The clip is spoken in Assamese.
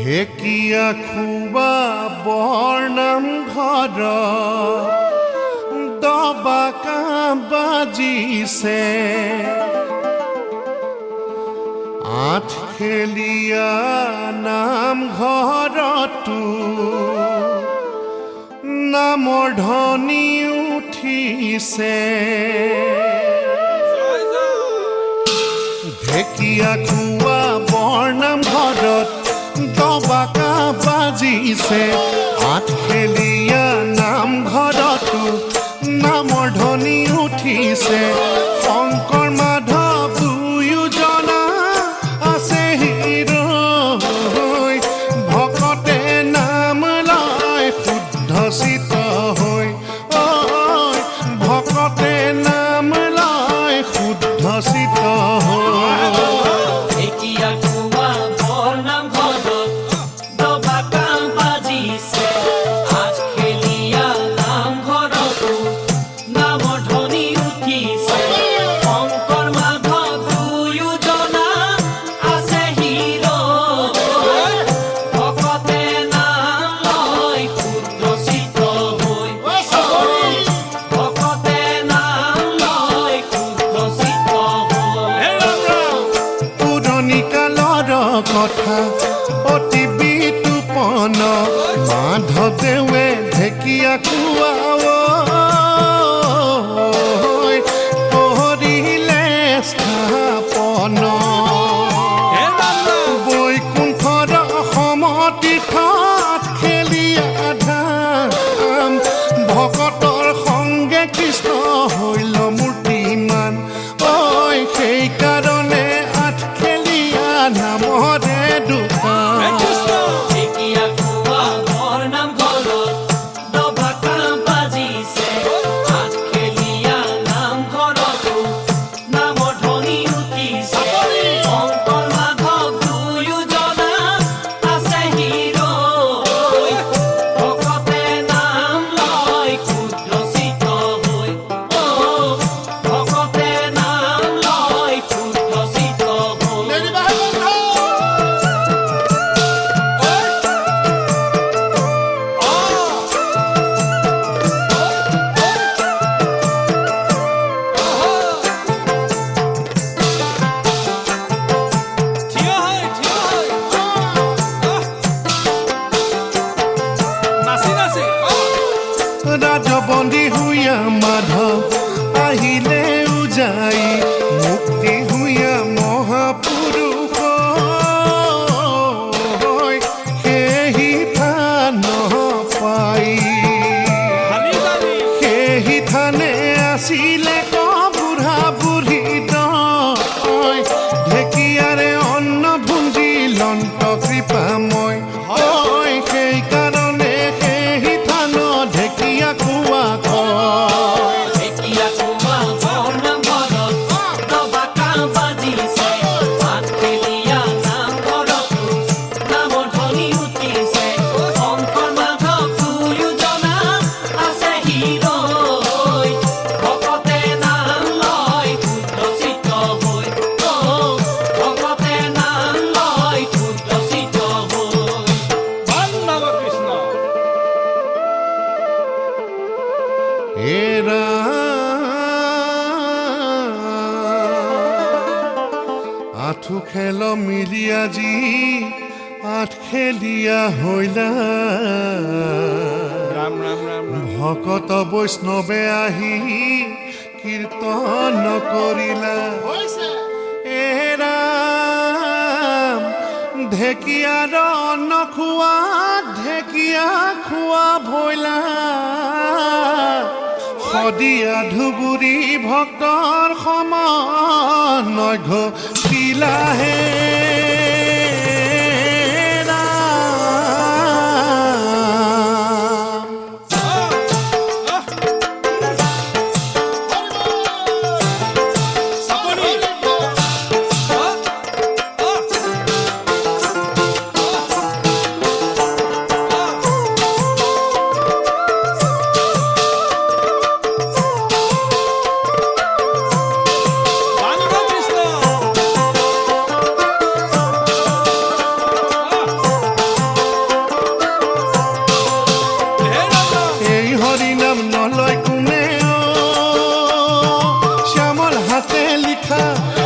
ঢেকীয়া খোৱা বৰনাম ঘৰত দবাকা বাজিছে আঠখেলীয়া নামঘৰতো নামৰ ধ্বনি উঠিছে ঢেকীয়া খোৱা বৰনাম ঘৰত দবাকা বাজিছে আঠখেলীয়া নামঘৰতো নামৰ ধ্বনি উঠিছে শংকৰ মাধৱ দুয়োজনা আছে হিৰৈ ভকতে নাম লয় শুদ্ধ চিত হৈ ভকতে নাম লয় শুদ্ধ চিত হৈ কথা অতি বিতুপন মাধৱদেৱে ঢেকীয়া খোৱা কৰিলে স্থাপন বৈকুণ্ঠৰ সমতীৰ্থত খেলীয়া ধাম ভকতৰ সংগে কৃষ্ণ হৈল মূৰ্তিমান সেইকাৰণে আঠখেলীয়া নামৰে দোকান ৰাজবন্দী হুইয়া মাধৱ আহিলে উজাই মুক্তি হুইয়া মহাপুৰুষ সেহি থান পাই সেহি থানে আছিলে বুঢ়া বুঢ়ী দয় ঢেকীয়াৰে অন্ন ভুঞ্জি লন্ত কৃপাময় সেইকাৰণে সেহি থান ঢেকীয়া খোৱা আঠু খেল মিলি আজি আঠখেলীয়া হৈলা ভকত বৈষ্ণৱে আহি কীৰ্তন কৰিলা এৰাম ঢেকীয়াৰ অন্ন খোৱা ঢেকীয়া খোৱা ভৈলা সদিয়া ধুবুৰী ভক্তৰ সমান নঘ কিলাহে কথা